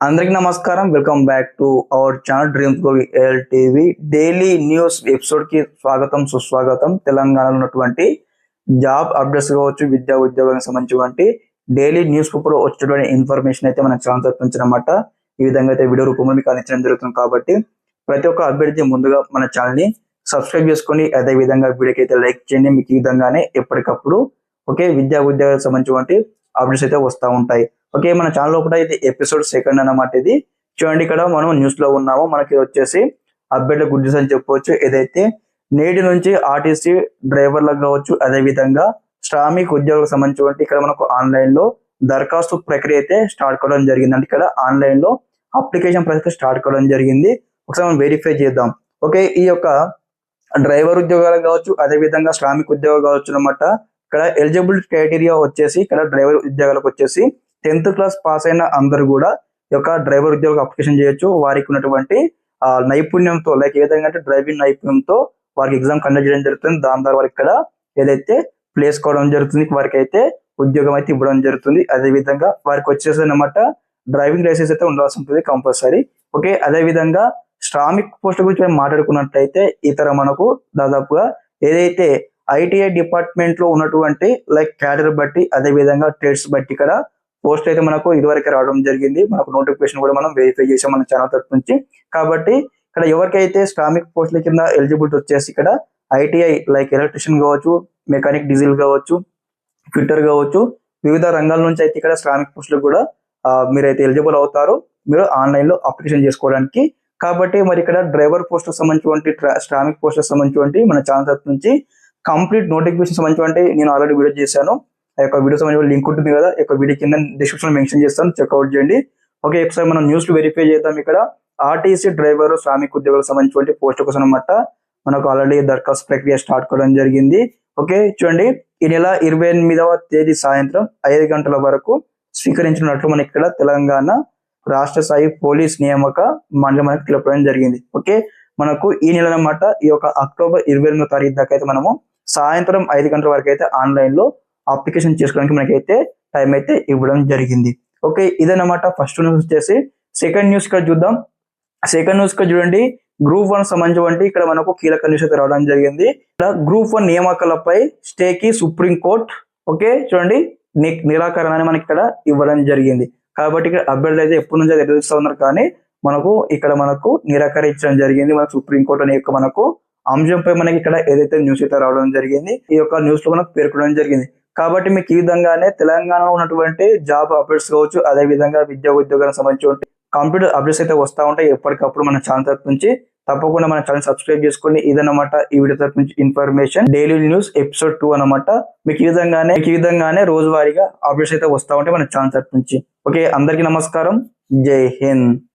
అందరికీ నమస్కారం. Welcome back to our channel dreams goal TV daily news episode కి స్వాగతం సుస్వాగతం. తెలంగాణలో ఉన్నటువంటి జాబ్ అప్డేట్స్ కావచ్చు, విద్యా ఉద్యోగానికి సంబంధించినటువంటి డైలీ న్యూస్ పేపర్ వచ్చేటువంటి ఇన్ఫర్మేషన్ అయితే మన ఛానల్ తరపున అన్నమాట. ఈ విధంగా అయితే వీడియో రూపంలో మీకు అందించడం జరుగుతుంది. కాబట్టి ప్రతి ఒక్క అభ్యర్థి ముందుగా మన ఛానల్ ని సబ్స్క్రైబ్ చేసుకొని అదే విధంగా వీడియోకి అయితే లైక్ చేయండి. మీకు ఈ విధంగానే ఎప్పటికప్పుడు విద్యా ఉద్యోగాలకు సంబంధించినటువంటి అప్డేట్స్ అయితే వస్తూ ఉంటాయి. మన ఛానల్ కూడా ఇది ఎపిసోడ్ సెకండ్ అన్నమాట. ఇది చూడండి, ఇక్కడ మనం న్యూస్ లో ఉన్నాము. మనకి వచ్చేసి అప్డేట్ల గుడ్ న్యూస్ అని చెప్పవచ్చు. ఏదైతే నేటి నుంచి ఆర్టీసీ డ్రైవర్లకు కావచ్చు, అదే విధంగా శ్రామిక్ ఉద్యోగులకు సంబంధించి ఇక్కడ మనకు ఆన్లైన్ లో దరఖాస్తు ప్రక్రియ అయితే స్టార్ట్ కావడం జరిగింది. అంటే ఇక్కడ ఆన్లైన్ లో అప్లికేషన్ ప్రక్రియ స్టార్ట్ కావడం జరిగింది. ఒకసారి మనం వెరిఫై చేద్దాం. ఈ యొక్క డ్రైవర్ ఉద్యోగాలు కావచ్చు, అదే విధంగా శ్రామిక్ ఉద్యోగాలు కావచ్చు అనమాట. ఇక్కడ ఎలిజిబుల్ క్రైటీరియా వచ్చేసి ఇక్కడ డ్రైవర్ ఉద్యోగాలకు వచ్చేసి 10th క్లాస్ పాస్ అయిన అందరూ కూడా ఈ యొక్క డ్రైవర్ ఉద్యోగ అప్లికేషన్ చేయొచ్చు. వారికి ఉన్నటువంటి నైపుణ్యంతో ఏ విధంగా అంటే డ్రైవింగ్ నైపుణ్యంతో వారికి ఎగ్జామ్ కండక్ట్ చేయడం జరుగుతుంది. దాని ద్వారా వారికి ఇక్కడ ఏదైతే ప్లేస్ కావడం జరుగుతుంది, వారికి అయితే ఉద్యోగం అయితే ఇవ్వడం జరుగుతుంది. అదే విధంగా వారికి వచ్చేసి అనమాట డ్రైవింగ్ లైసెన్స్ అయితే ఉండాల్సి ఉంటుంది కంపల్సరీ. అదే విధంగా శ్రామిక్ పోస్ట్ గురించి మాట్లాడుకున్నట్లయితే ఇతర మనకు దాదాపుగా ఏదైతే ఐటీఐ డిపార్ట్మెంట్ లో ఉన్నటువంటి క్యాడర్ బట్టి, అదే విధంగా ట్రేడ్స్ బట్టి ఇక్కడ పోస్ట్ అయితే మనకు ఇదివరకు రావడం జరిగింది. మనకు నోటిఫికేషన్ కూడా మనం వెరిఫై చేసాం మన ఛానల్ తరఫు నుంచి. కాబట్టి ఇక్కడ ఎవరికైతే శ్రామిక్ పోస్టుల కింద ఎలిజిబిలిటీ వచ్చేసి ఇక్కడ ఐటీఐ ఎలక్ట్రిషియన్ కావచ్చు, మెకానిక్ డీజిల్ కావచ్చు, ఫిట్టర్ కావచ్చు, వివిధ రంగాల నుంచి అయితే ఇక్కడ శ్రామిక్ పోస్టులకు కూడా మీరైతే ఎలిజిబుల్ అవుతారు, మీరు ఆన్లైన్ లో అప్లికేషన్ చేసుకోవడానికి. కాబట్టి మరి ఇక్కడ డ్రైవర్ పోస్ట్ సంబంధించి శ్రామిక్ పోస్ట్ సంబంధించి మన ఛానల్ తరఫు నుంచి కంప్లీట్ నోటిఫికేషన్ సంబంధించి నేను ఆల్రెడీ వీడియో చేశాను. ఆ యొక్క వీడియో సంబంధించిన లింక్ ఉంటుంది కదా, ఈ యొక్క వీడియో కింద డిస్క్రిప్షన్ మెన్షన్ చేస్తాను, చెక్అవుట్ చేయండి. ఒకసారి మనం న్యూస్ వెరిఫై చేద్దాం. ఇక్కడ ఆర్టీసీ డ్రైవర్ శ్రామిక ఉద్యోగులకు సంబంధించిన పోస్ట్ కోసం అనమాట మనకు ఆల్రెడీ దరఖాస్తు ప్రక్రియ స్టార్ట్ కావడం జరిగింది. చూడండి, ఈ నెల 28వ తేదీ సాయంత్రం 5 గంటల వరకు స్వీకరించినట్లు మనకి ఇక్కడ తెలంగాణ రాష్ట్ర స్థాయి పోలీస్ నియామక మండలి మనకు తెలపడం జరిగింది. మనకు ఈ నెల అన్నమాట ఈ యొక్క అక్టోబర్ 28వ తారీఖు దాకా అయితే మనము సాయంత్రం 5 గంటల వరకు అయితే ఆన్లైన్ లో అప్లికేషన్ చేసుకోవడానికి మనకైతే టైం అయితే ఇవ్వడం జరిగింది. ఇదన్నమాట ఫస్ట్ న్యూస్ వచ్చేసి. సెకండ్ న్యూస్ ఇక్కడ చూద్దాం. సెకండ్ న్యూస్ ఇక్కడ చూడండి, గ్రూప్ 1 సంబంధించి ఇక్కడ మనకు కీలక న్యూస్ అయితే రావడం జరిగింది. ఇక్కడ గ్రూప్ 1 నియామకాలపై స్టేకి సుప్రీం కోర్ట్ చూడండి నిరాకరణ మనకి ఇక్కడ ఇవ్వడం జరిగింది. కాబట్టి ఇక్కడ అభ్యర్థులు అయితే ఎప్పటి నుంచి ఎదురు చూస్తూ ఉన్నారు, కానీ మనకు ఇక్కడ మనకు నిరాకరించడం జరిగింది. మనకు సుప్రీం కోర్టు అనే యొక్క మనకు అంశంపై మనకి ఇక్కడ ఏదైతే న్యూస్ అయితే రావడం జరిగింది, ఈ యొక్క న్యూస్ లో మనకు పేర్కొనడం జరిగింది. కాబట్టి మీకు ఈ విధంగానే తెలంగాణలో ఉన్నటువంటి జాబ్ అప్డేట్స్ కావచ్చు, అదే విధంగా విద్యా ఉద్యోగాలకు సంబంధించి కంప్యూటర్ అప్డేట్స్ అయితే వస్తూ ఉంటాయి ఎప్పటికప్పుడు మన ఛానల్ తరపు నుంచి. తప్పకుండా మన ఛానల్ సబ్స్క్రైబ్ చేసుకోండి. ఇదన్నమాట ఈ వీడియో తరపు నుంచి ఇన్ఫర్మేషన్. డైలీ న్యూస్ ఎపిసోడ్ 2 అనమాట. మీకు ఈ విధంగానే రోజువారీగా అప్డేట్స్ అయితే వస్తూ ఉంటాయి మన ఛానల్ తరపు నుంచి. అందరికీ నమస్కారం. జై హింద్.